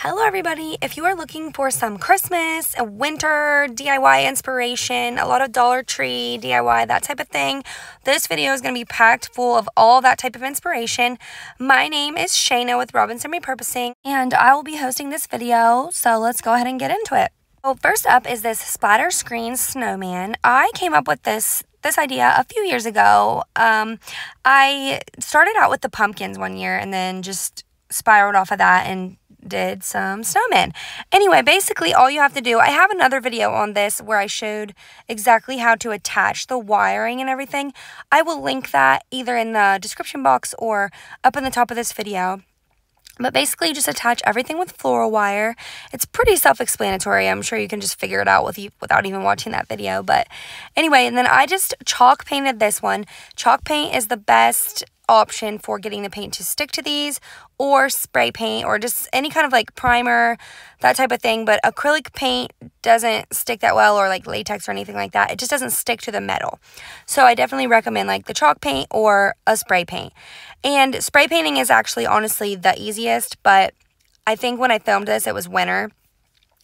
Hello everybody, if you are looking for some Christmas, a winter DIY inspiration, a lot of Dollar Tree DIY, that type of thing, this video is going to be packed full of all that type of inspiration. My name is Shayna with Robinson Repurposing, and I will be hosting this video, so let's go ahead and get into it. Well, first up is this Splatter Screen Snowman. I came up with this idea a few years ago. I started out with the pumpkins one year and then just spiraled off of that and did some snowmen. Anyway, basically all you have to do, I have another video on this where I showed exactly how to attach the wiring and everything. I will link that either in the description box or up in the top of this video. But basically, you just attach everything with floral wire. It's pretty self-explanatory. I'm sure you can just figure it out without even watching that video. But anyway, and then I just chalk painted this one. Chalk paint is the best option for getting the paint to stick to these, or spray paint, or just any kind of like primer, that type of thing. But acrylic paint doesn't stick that well, or like latex or anything like that. It just doesn't stick to the metal. So I definitely recommend like the chalk paint or a spray paint. And spray painting is actually honestly the easiest, but I think when I filmed this, it was winter,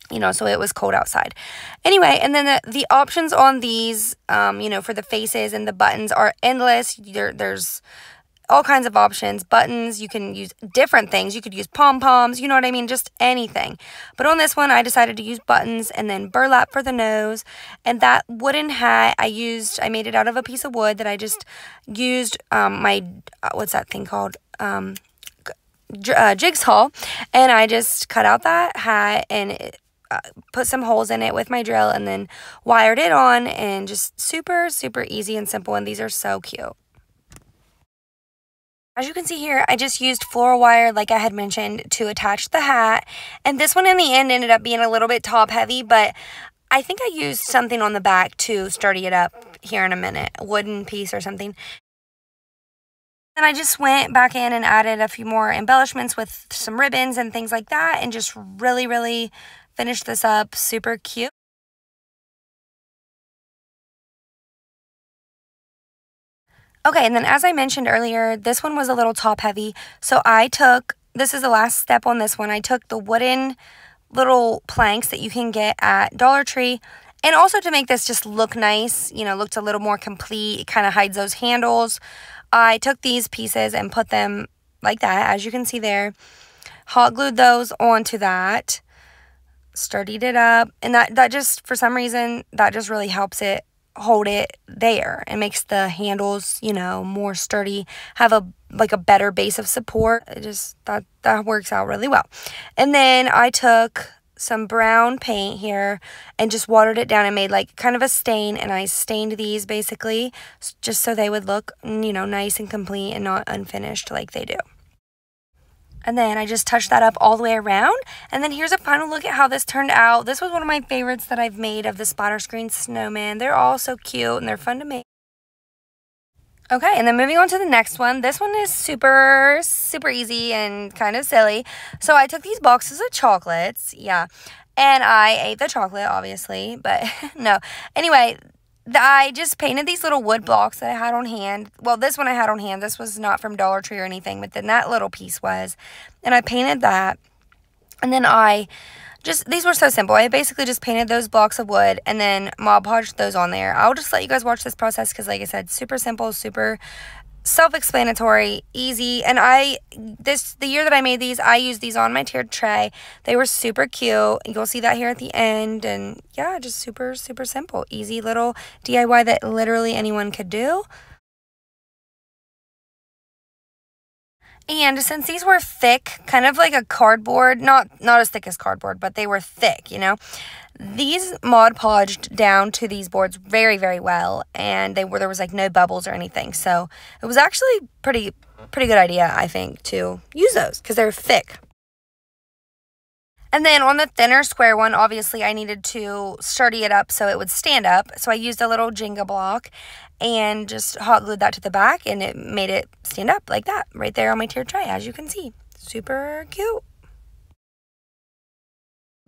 you know, so it was cold outside. Anyway, and then the options on these, you know, for the faces and the buttons are endless. There's all kinds of options. Buttons, you can use different things. You could use pom-poms, you know what I mean? Just anything. But on this one, I decided to use buttons and then burlap for the nose. And that wooden hat I made it out of a piece of wood that I just used what's that thing called? Jigsaw. And I just cut out that hat and put some holes in it with my drill and then wired it on, and just super, super easy and simple. And these are so cute. As you can see here, I just used floral wire, like I had mentioned, to attach the hat. And this one in the end ended up being a little bit top heavy, but I think I used something on the back to sturdy it up here in a minute. A wooden piece or something. Then I just went back in and added a few more embellishments with some ribbons and things like that, and just really, really finished this up super cute. Okay, and then as I mentioned earlier, this one was a little top heavy. So this is the last step on this one. I took the wooden little planks that you can get at Dollar Tree. And also to make this just look nice, you know, looked a little more complete. It kind of hides those handles. I took these pieces and put them like that, as you can see there. Hot glued those onto that. Sturdied it up. And that just, for some reason, that just really helps it hold it there and makes the handles, you know, more sturdy, have a better base of support. It just that works out really well. And then I took some brown paint here and just watered it down and made like kind of a stain, and I stained these basically just so they would look, you know, nice and complete and not unfinished like they do. And then I just touched that up all the way around. And then here's a final look at how this turned out. This was one of my favorites that I've made of the Splatter Screen Snowman. They're all so cute and they're fun to make. Okay, and then moving on to the next one. This one is super, super easy and kind of silly. So I took these boxes of chocolates, yeah, and I ate the chocolate, obviously, but no. Anyway, I just painted these little wood blocks that I had on hand. Well, this one I had on hand. This was not from Dollar Tree or anything, but then that little piece was. And I painted that. And then these were so simple. I basically just painted those blocks of wood and then Mod Podged those on there. I'll just let you guys watch this process because, like I said, super simple, super self-explanatory, easy. And the year that I made these, I used these on my tiered tray. They were super cute. You'll see that here at the end. And yeah, just super, super simple, easy little DIY that literally anyone could do. And since these were thick, kind of like a cardboard, not as thick as cardboard, but they were thick, you know. These Mod Podged down to these boards very, very well, and there was like no bubbles or anything. So it was actually pretty good idea, I think, to use those because they're thick. And then on the thinner square one, obviously I needed to sturdy it up so it would stand up. So I used a little Jenga block and just hot glued that to the back, and it made it stand up like that right there on my tiered tray, as you can see. Super cute.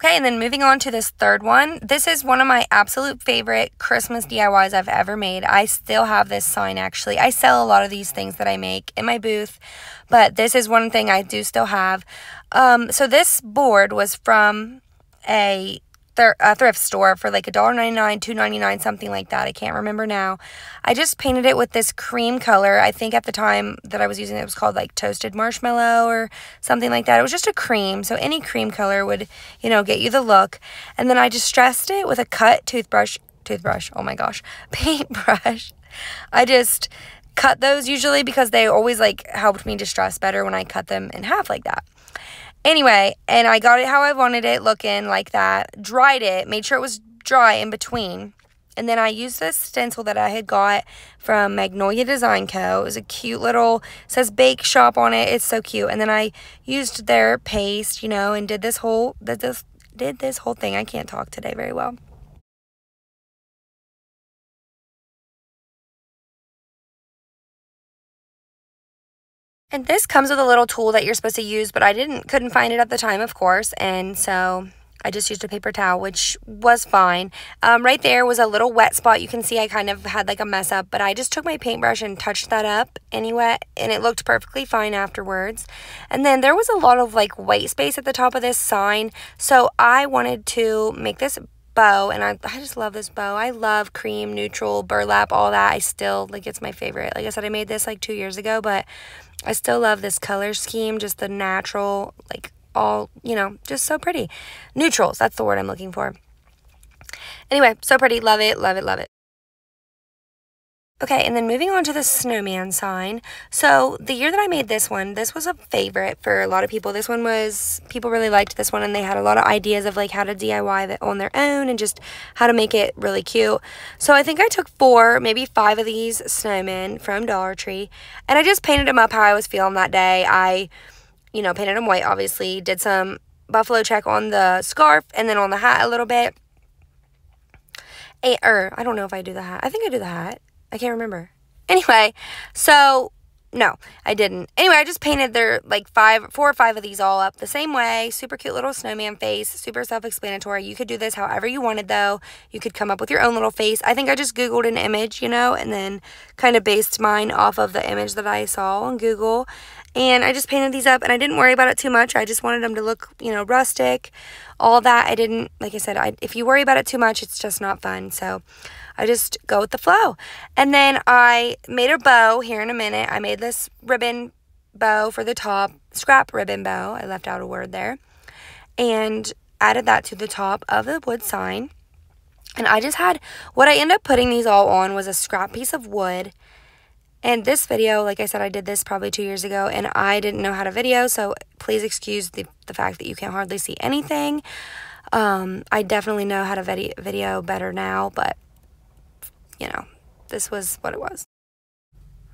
Okay, and then moving on to this third one. This is one of my absolute favorite Christmas DIYs I've ever made. I still have this sign, actually. I sell a lot of these things that I make in my booth, but this is one thing I do still have. So this board was from a thrift store for like $1.99, $2.99, something like that. I can't remember now. I just painted it with this cream color. I think at the time that I was using it was called like toasted marshmallow or something like that. It was just a cream, so any cream color would, you know, get you the look. And then I distressed it with a cut toothbrush, oh my gosh, paintbrush. I just cut those usually because they always like helped me distress better when I cut them in half like that. Anyway, and I got it how I wanted it looking, like that. Dried it, made sure it was dry in between. And then I used this stencil that I had got from Magnolia Design Co. It was a cute little, says bake shop on it. It's so cute. And then I used their paste, you know, and did this whole thing. I can't talk today very well. And this comes with a little tool that you're supposed to use, but I couldn't find it at the time, of course, and so I just used a paper towel, which was fine. Right there was a little wet spot. You can see I kind of had like a mess up, but I just took my paintbrush and touched that up anyway, and it looked perfectly fine afterwards. And then there was a lot of like white space at the top of this sign, so I wanted to make this bow, and I just love this bow. I love cream, neutral, burlap, all that. I still, like, it's my favorite. Like I said, I made this like 2 years ago, but I still love this color scheme, just the natural, like, all, you know, just so pretty. Neutrals, that's the word I'm looking for. Anyway, so pretty. Love it, love it, love it. Okay, and then moving on to the snowman sign. So the year that I made this one, this was a favorite for a lot of people. People really liked this one, and they had a lot of ideas of like how to DIY that on their own and just how to make it really cute. So I think I took 4, maybe 5 of these snowmen from Dollar Tree, and I just painted them up how I was feeling that day. I, you know, painted them white, obviously, did some buffalo check on the scarf and then on the hat a little bit. I don't know if I do the hat. I think I do the hat. I can't remember. Anyway, so no, I didn't. Anyway, I just painted their like 4 or 5 of these all up the same way. Super cute little snowman face, super self-explanatory. You could do this however you wanted though. You could come up with your own little face. I think I just Googled an image, you know, and then kind of based mine off of the image that I saw on Google. And I just painted these up, and I didn't worry about it too much. I just wanted them to look, you know, rustic, all that. I didn't, like I said, if you worry about it too much, it's just not fun. So I just go with the flow. And then I made a bow here in a minute. I made this ribbon bow for the top, scrap ribbon bow. I left out a word there. And added that to the top of the wood sign. And I just had, what I ended up putting these all on was a scrap piece of wood. And this video, like I said, I did this probably 2 years ago, and I didn't know how to video, so please excuse the fact that you can hardly see anything. I definitely know how to video better now, but, you know, this was what it was.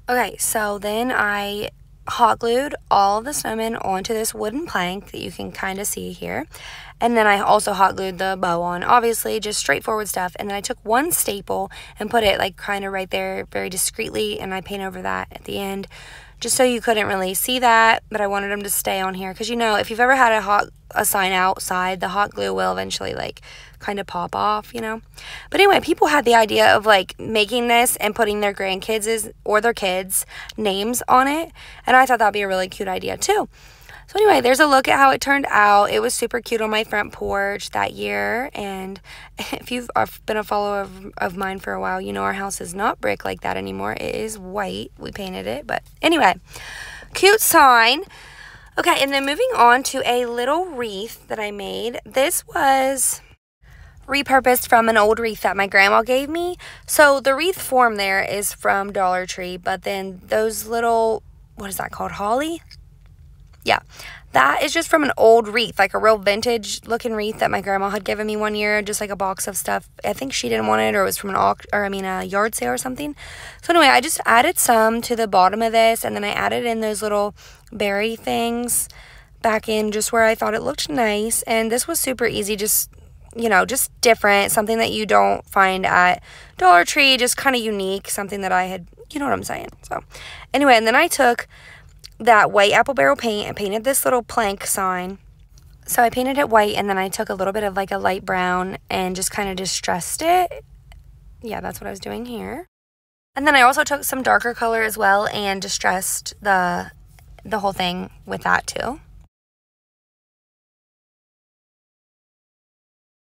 Okay, so then I hot glued all of the snowmen onto this wooden plank that you can kind of see here. And then I also hot glued the bow on, obviously just straightforward stuff. And then I took one staple and put it like kind of right there very discreetly, and I paint over that at the end just so you couldn't really see that, but I wanted them to stay on here because, you know, if you've ever had a sign outside, the hot glue will eventually like kind of pop off, you know. But anyway, people had the idea of like making this and putting their grandkids' or their kids' names on it, and I thought that'd be a really cute idea too. So anyway, there's a look at how it turned out. It was super cute on my front porch that year, and if you've been a follower of mine for a while, you know our house is not brick like that anymore. It is white. We painted it, but anyway, cute sign. Okay, and then moving on to a little wreath that I made. This was repurposed from an old wreath that my grandma gave me. So the wreath form there is from Dollar Tree, but then those little, what is that called, holly? Yeah, that is just from an old wreath, like a real vintage looking wreath that my grandma had given me one year, just like a box of stuff. I think she didn't want it, or it was from a yard sale or something. So anyway, I just added some to the bottom of this, and then I added in those little berry things back in just where I thought it looked nice. And this was super easy, just, you know, just different, something that you don't find at Dollar Tree, just kind of unique, something that I had, you know what I'm saying. So anyway, and then I took that white apple barrel paint and painted this little plank sign. So I painted it white, and then I took a little bit of like a light brown and just kind of distressed it. Yeah, that's what I was doing here. And then I also took some darker color as well and distressed the whole thing with that too.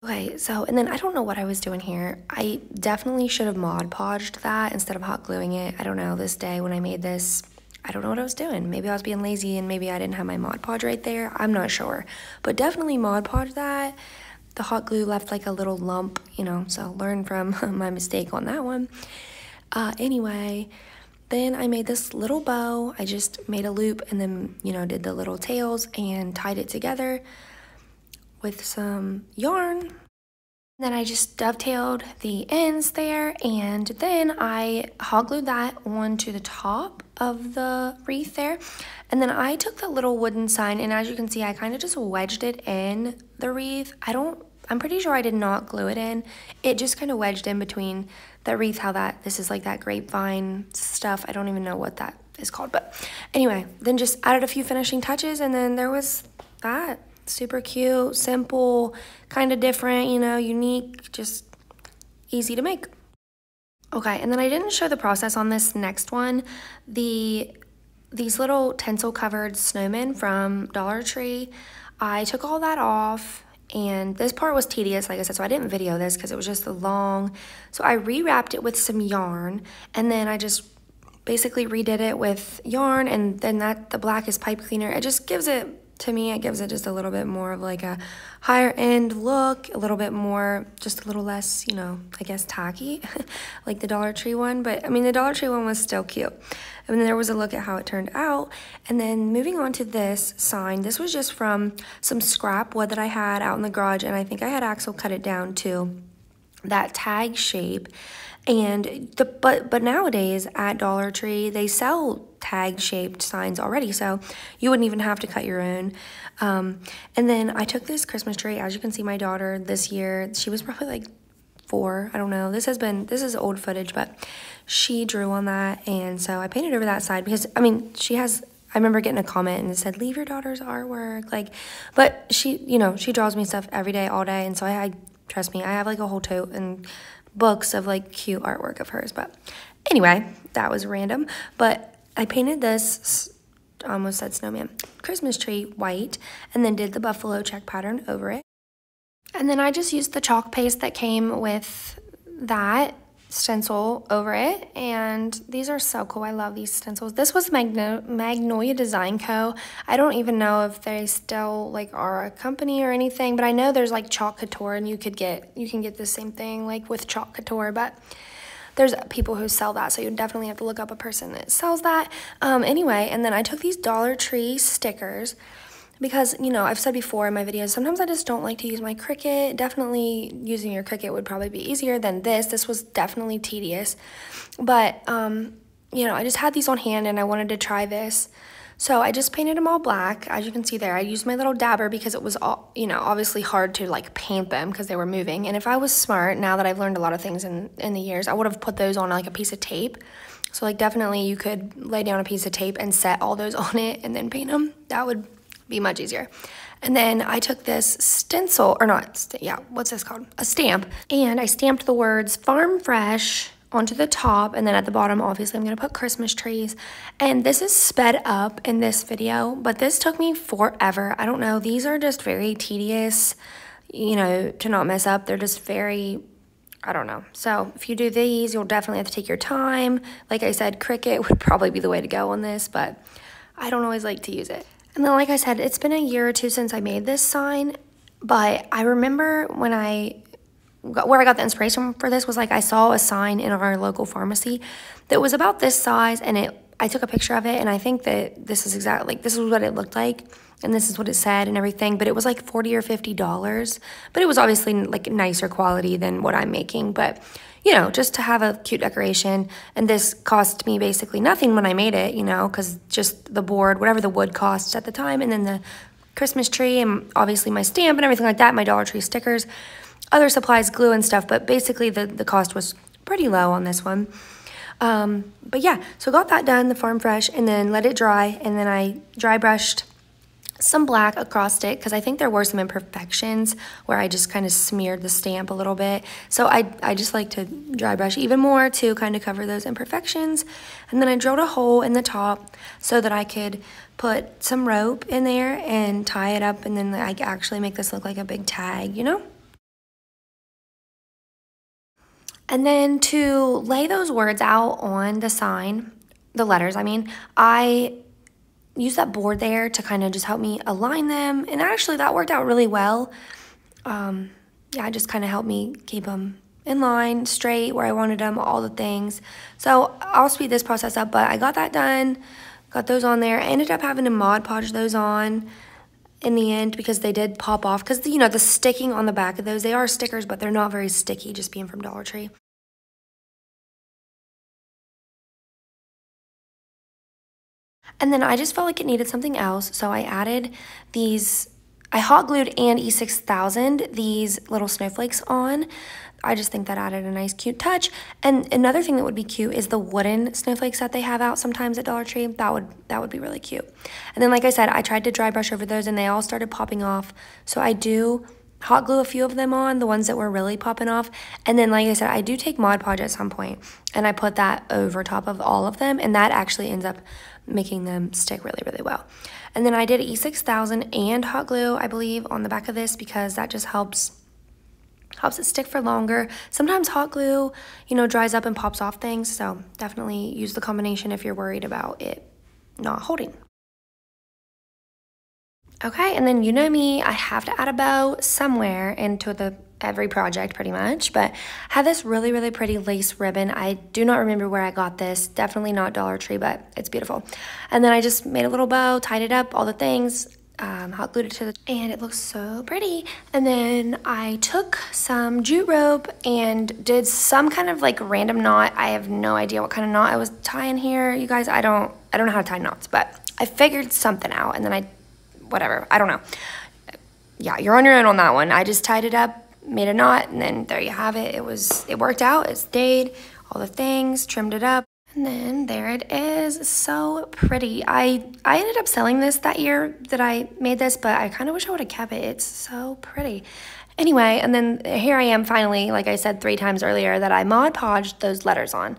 Okay, so, and then I don't know what I was doing here. I definitely should have Mod Podged that instead of hot gluing it. I don't know, this day when I made this, I don't know what I was doing. Maybe I was being lazy and maybe I didn't have my Mod Podge right there. I'm not sure. But definitely Mod Podge that. The hot glue left like a little lump, you know, so learn from my mistake on that one. Anyway, then I made this little bow. I just made a loop and then, you know, did the little tails and tied it together with some yarn. Then I just dovetailed the ends there, and then I hot glued that onto the top of the wreath there. And then I took that little wooden sign, and as you can see, I kind of just wedged it in the wreath. I'm pretty sure I did not glue it in. It just kind of wedged in between the wreath, this is like that grapevine stuff. I don't even know what that is called, but anyway, then just added a few finishing touches, and then there was that. Super cute, simple, kind of different, you know, unique, just easy to make. Okay, and then I didn't show the process on this next one. These little tinsel covered snowmen from Dollar Tree, I took all that off, and this part was tedious, like I said, so I didn't video this because it was just long. So I rewrapped it with some yarn, and then I just basically redid it with yarn, and then the black is pipe cleaner. It just gives it, to me, it gives it just a little bit more of like a higher end look, a little bit more, just a little less, you know, I guess tacky, like the Dollar Tree one. But I mean, the Dollar Tree one was still cute. And then there was a look at how it turned out. And then moving on to this sign, this was just from some scrap wood that I had out in the garage, and I think I had Axel cut it down to that tag shape. And but nowadays at Dollar Tree, they sell tag shaped signs already, so you wouldn't even have to cut your own. And then I took this Christmas tree. As you can see, my daughter this year, she was probably like 4, I don't know. This is old footage, but she drew on that, and so I painted over that side because, I mean, I remember getting a comment and it said, leave your daughter's artwork, like, but she, you know, she draws me stuff every day, all day, and so trust me, I have like a whole tote and books of like cute artwork of hers. But anyway, that was random. But I painted this, almost said snowman, Christmas tree white, and then did the buffalo check pattern over it. And then I just used the chalk paste that came with that stencil over it, and these are so cool. I love these stencils. This was Magnolia Design Co. I don't even know if they still like are a company or anything, but I know there's like Chalk Couture, and you can get the same thing like with Chalk Couture, but there's people who sell that, so you definitely have to look up a person that sells that. Anyway, and then I took these Dollar Tree stickers because, you know, I've said before in my videos, sometimes I just don't like to use my Cricut. Definitely using your Cricut would probably be easier than this. This was definitely tedious. But, you know, I just had these on hand and I wanted to try this. So I just painted them all black. As you can see there, I used my little dabber because it was, all, you know, obviously hard to like paint them because they were moving. And if I was smart, now that I've learned a lot of things in the years, I would have put those on like a piece of tape. So like definitely you could lay down a piece of tape and set all those on it and then paint them. That would be much easier. And then I took this stencil, or not, yeah, what's this called? A stamp. And I stamped the words Farm Fresh onto the top, and then at the bottom, obviously, I'm gonna put Christmas trees. And this is sped up in this video, but this took me forever. I don't know, these are just very tedious, you know, to not mess up. They're just very, I don't know. So if you do these, you'll definitely have to take your time. Like I said, Cricut would probably be the way to go on this, but I don't always like to use it. And then, like I said, it's been a year or two since I made this sign, but I remember where I got the inspiration for this was like I saw a sign in our local pharmacy that was about this size, and I took a picture of it, and I think that this is exactly, like, this is what it looked like, and this is what it said and everything, but it was like $40 or $50, but it was obviously like nicer quality than what I'm making, but you know, just to have a cute decoration. And this cost me basically nothing when I made it, you know, because just the board, whatever the wood costs at the time, and then the Christmas tree, and obviously my stamp and everything like that, my Dollar Tree stickers, other supplies, glue and stuff, but basically the cost was pretty low on this one. But yeah, so got that done, the Farm Fresh, and then let it dry, and then I dry brushed some black across it because I think there were some imperfections where I just kind of smeared the stamp a little bit. So I just like to dry brush even more to kind of cover those imperfections. And then I drilled a hole in the top so that I could put some rope in there and tie it up, and then I actually make this look like a big tag, you know? And then to lay those words out on the sign, the letters, I mean, I use that board there to kind of just help me align them, and actually that worked out really well. Yeah, it just kind of helped me keep them in line, straight, where I wanted them, all the things. So I'll speed this process up, but I got that done, got those on there. I ended up having to Mod Podge those on in the end because they did pop off, because, you know, the sticking on the back of those, they are stickers, but they're not very sticky, just being from Dollar Tree. And then I just felt like it needed something else, so I added these, I hot glued and E6000 these little snowflakes on. I just think that added a nice cute touch. And another thing that would be cute is the wooden snowflakes that they have out sometimes at Dollar Tree. That would be really cute. And then, like I said, I tried to dry brush over those and they all started popping off. So I do hot glue a few of them on, the ones that were really popping off. And then, like I said, I do take Mod Podge at some point and I put that over top of all of them, and that actually ends up making them stick really, really well. And then I did E6000 and hot glue, I believe, on the back of this because that just helps it stick for longer. Sometimes hot glue, you know, dries up and pops off things, so definitely use the combination if you're worried about it not holding. Okay, and then you know me, I have to add a bow somewhere into every project pretty much, but I have this really, really pretty lace ribbon. I do not remember where I got this, definitely not Dollar Tree, but it's beautiful. And then I just made a little bow, tied it up, all the things, hot glued it to the, and it looks so pretty. And then I took some jute rope and did some kind of like random knot. I have no idea what kind of knot I was tying here, you guys. I don't know how to tie knots, but I figured something out, and then whatever, I don't know. Yeah, you're on your own on that one. I just tied it up, made a knot, and then there you have it. It worked out, it stayed, all the things, trimmed it up, and then there it is. So pretty. I ended up selling this that year that I made this, but I kind of wish I would have kept it. It's so pretty. Anyway, and then here I am finally, like I said 3 times earlier, that I Mod Podged those letters on.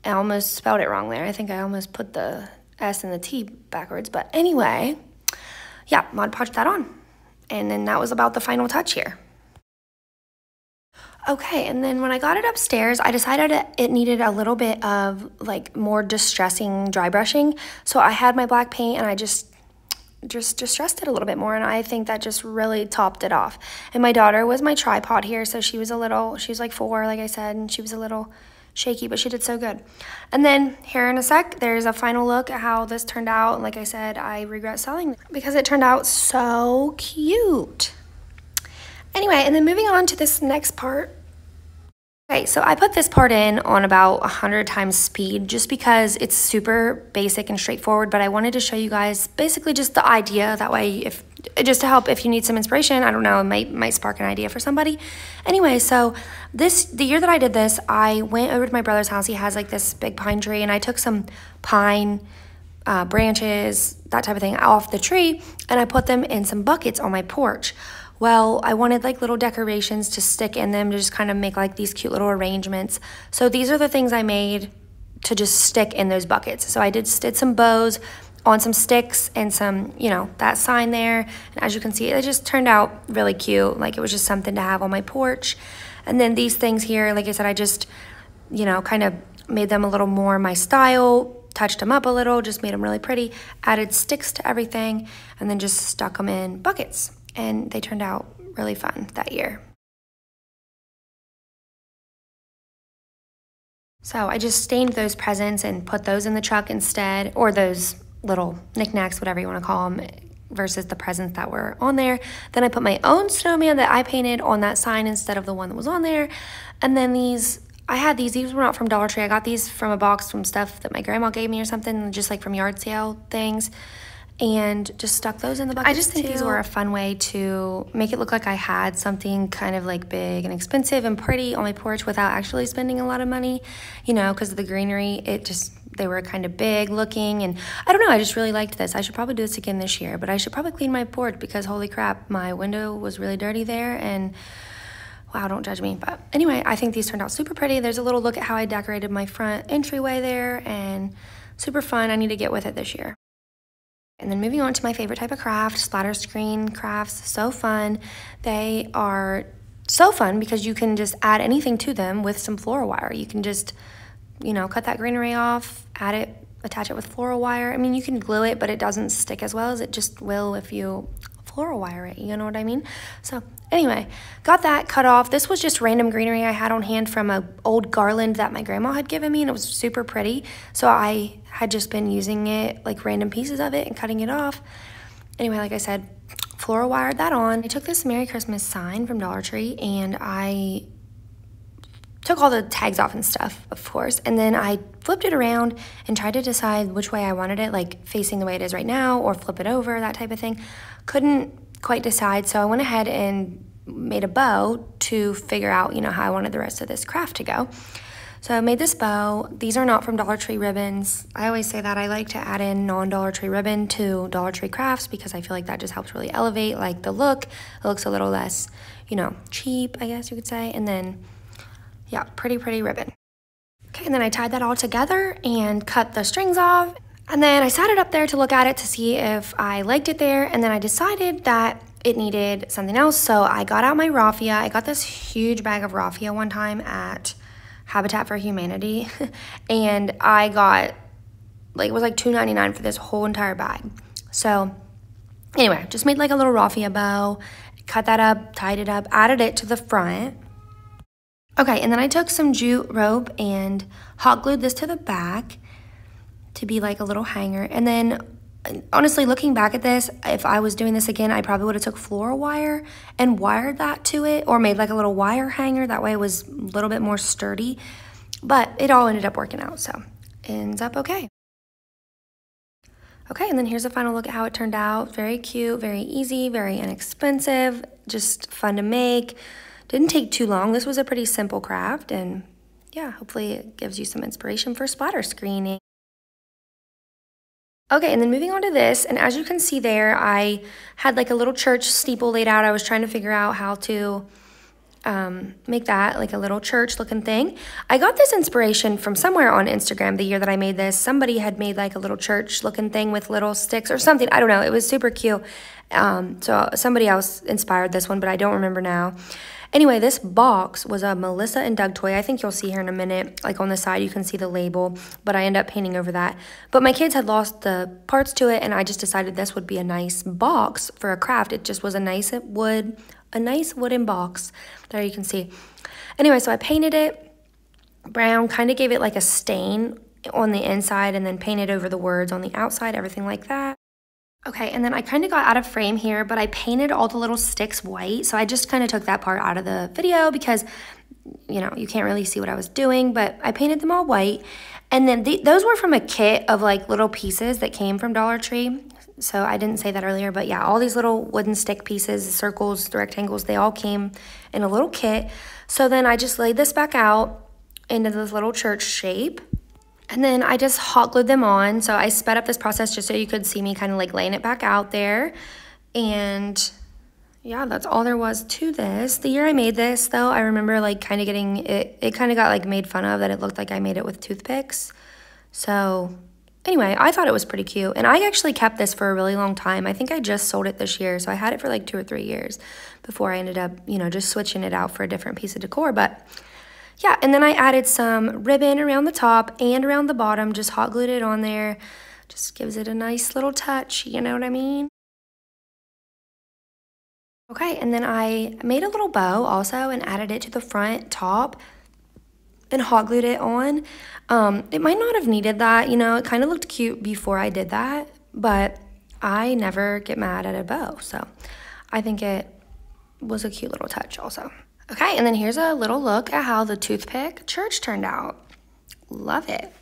I almost spelled it wrong there. I think I almost put the S and the T backwards, but anyway, yeah, Mod Podged that on. And then that was about the final touch here. Okay, and then when I got it upstairs, I decided it needed a little bit of like more distressing dry brushing. So I had my black paint and I just distressed it a little bit more, and I think that just really topped it off. And my daughter was my tripod here, so she was like 4, like I said, and she was a little shaky, but she did so good. And then here in a sec, there's a final look at how this turned out. And like I said, I regret selling it because it turned out so cute. Anyway, and then moving on to this next part. Okay, so I put this part in on about 100 times speed just because it's super basic and straightforward, but I wanted to show you guys basically just the idea. That way, just to help if you need some inspiration, I don't know, it might spark an idea for somebody. Anyway, so the year that I did this, I went over to my brother's house. He has like this big pine tree, and I took some pine branches, that type of thing, off the tree, and I put them in some buckets on my porch. Well, I wanted like little decorations to stick in them to just kind of make like these cute little arrangements. So these are the things I made to just stick in those buckets. So I did some bows on some sticks and some, you know, that sign there. And as you can see, it just turned out really cute. Like it was just something to have on my porch. And then these things here, like I said, I just, you know, kind of made them a little more my style, touched them up a little, just made them really pretty, added sticks to everything, and then just stuck them in buckets. And they turned out really fun that year. So I just stained those presents and put those in the truck instead, or those little knickknacks, whatever you want to call them, versus the presents that were on there. Then I put my own snowman that I painted on that sign instead of the one that was on there. And then these were not from Dollar Tree. I got these from a box from stuff that my grandma gave me or something, just like from yard sale things. And just stuck those in the bucket. I just think these were a fun way to make it look like I had something kind of like big and expensive and pretty on my porch without actually spending a lot of money, you know, because of the greenery. It just they were kind of big looking, and I don't know, I just really liked this. I should probably do this again this year, but I should probably clean my porch because holy crap, my window was really dirty there, and wow, don't judge me. But anyway, I think these turned out super pretty. There's a little look at how I decorated my front entryway there, and super fun. I need to get with it this year. And then moving on to my favorite type of craft, splatter screen crafts. So fun. They are so fun because you can just add anything to them with some floral wire. You can just, you know, cut that greenery off, add it, attach it with floral wire. I mean, you can glue it, but it doesn't stick as well as it just will if you floral wire it, you know what I mean? So anyway, got that cut off. This was just random greenery I had on hand from an old garland that my grandma had given me, and it was super pretty. So I had just been using it, like random pieces of it and cutting it off. Anyway, like I said, floral wired that on. I took this Merry Christmas sign from Dollar Tree and I took all the tags off and stuff, of course, and then I flipped it around and tried to decide which way I wanted it, like facing the way it is right now or flip it over, that type of thing. Couldn't quite decide, so I went ahead and made a bow to figure out, you know, how I wanted the rest of this craft to go. So I made this bow. These are not from Dollar Tree ribbons. I always say that I like to add in non-Dollar Tree ribbon to Dollar Tree crafts because I feel like that just helps really elevate like the look. It looks a little less, you know, cheap, I guess you could say. And then, yeah, pretty ribbon. Okay, and then I tied that all together and cut the strings off. And then I sat it up there to look at it to see if I liked it there. And then I decided that it needed something else. So I got out my raffia. I got this huge bag of raffia one time at Habitat for Humanity. And I got, like, it was like $2.99 for this whole entire bag. So anyway, just made like a little raffia bow, cut that up, tied it up, added it to the front. Okay, and then I took some jute rope and hot glued this to the back to be like a little hanger. And then honestly, looking back at this, if I was doing this again, I probably would have took floral wire and wired that to it, or made like a little wire hanger. That way it was a little bit more sturdy, but it all ended up working out, so ends up okay. Okay, and then here's a final look at how it turned out. Very cute, very easy, very inexpensive, just fun to make. Didn't take too long. This was a pretty simple craft, and yeah, hopefully it gives you some inspiration for splatter screening. Okay, and then moving on to this, and as you can see there, I had like a little church steeple laid out. I was trying to figure out how to make that like a little church looking thing. I got this inspiration from somewhere on Instagram the year that I made this. Somebody had made like a little church looking thing with little sticks or something. I don't know. It was super cute. So somebody else inspired this one, but I don't remember now. Anyway, this box was a Melissa and Doug toy. I think you'll see here in a minute. Like on the side, you can see the label, but I end up painting over that. But my kids had lost the parts to it, and I just decided this would be a nice box for a craft. It just was a nice wooden box. There you can see. Anyway, so I painted it brown, kind of gave it like a stain on the inside, and then painted over the words on the outside, everything like that. Okay, and then I kind of got out of frame here, but I painted all the little sticks white. So I just kind of took that part out of the video because, you know, you can't really see what I was doing, but I painted them all white. And then those were from a kit of like little pieces that came from Dollar Tree. So I didn't say that earlier, but yeah, all these little wooden stick pieces, circles, the rectangles, they all came in a little kit. So then I just laid this back out into this little church shape. And then I just hot glued them on. So I sped up this process just so you could see me kind of like laying it back out there. And yeah, that's all there was to this. The year I made this though, I remember like kind of getting it kind of got like made fun of that it looked like I made it with toothpicks. So anyway, I thought it was pretty cute. And I actually kept this for a really long time. I think I just sold it this year. So I had it for like 2 or 3 years before I ended up, you know, just switching it out for a different piece of decor. But yeah, and then I added some ribbon around the top and around the bottom, just hot glued it on there. Just gives it a nice little touch, you know what I mean? Okay, and then I made a little bow also and added it to the front top and hot glued it on. It might not have needed that, you know, it kind of looked cute before I did that, but I never get mad at a bow, so I think it was a cute little touch also. Okay, and then here's a little look at how the toothpick church turned out. Love it.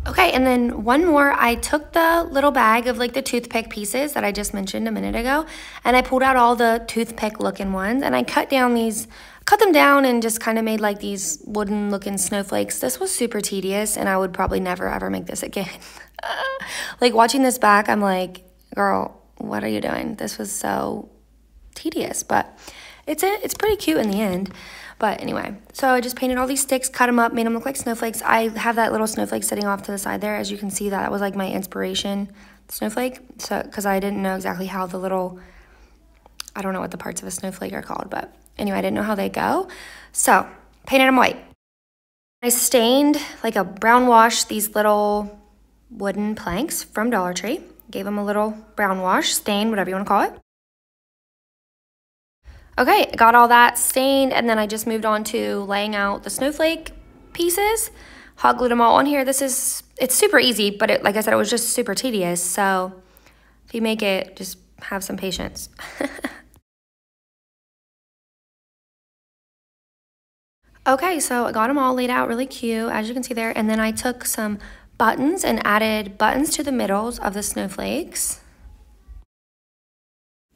Okay, and then one more, I took the little bag of like the toothpick pieces that I just mentioned a minute ago, and I pulled out all the toothpick looking ones, and I cut down these cut them down and just kind of made like these wooden looking snowflakes. This was super tedious and I would probably never ever make this again. Like watching this back, I'm like, girl, what are you doing? This was so tedious, but it's pretty cute in the end. But anyway, so I just painted all these sticks, cut them up, made them look like snowflakes. I have that little snowflake sitting off to the side there. As you can see, that was like my inspiration snowflake. So, because I didn't know exactly how the little, I don't know what the parts of a snowflake are called, but anyway, I didn't know how they go. So, painted them white. I stained, like a brown wash, these little wooden planks from Dollar Tree. Gave them a little brown wash, stain, whatever you want to call it. Okay, got all that stained, and then I just moved on to laying out the snowflake pieces. Hot glued them all on here. It's super easy, but like I said, it was just super tedious. So if you make it, just have some patience. Okay, so I got them all laid out really cute, as you can see there. And then I took some buttons and added buttons to the middles of the snowflakes.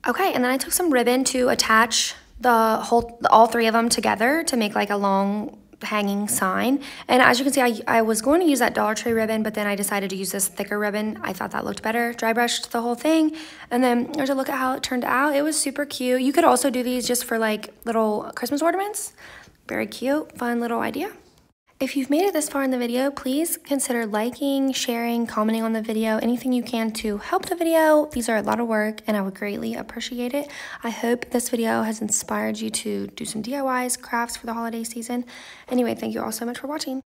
Okay, and then I took some ribbon to attach all three of them together to make like a long hanging sign. And as you can see, I was going to use that Dollar Tree ribbon, but then I decided to use this thicker ribbon. I thought that looked better. Dry brushed the whole thing, and then there's a look at how it turned out. It was super cute. You could also do these just for like little Christmas ornaments. Very cute, fun little idea. If you've made it this far in the video, please consider liking, sharing, commenting on the video, anything you can to help the video. These are a lot of work and I would greatly appreciate it. I hope this video has inspired you to do some DIYs, crafts for the holiday season. Anyway, thank you all so much for watching.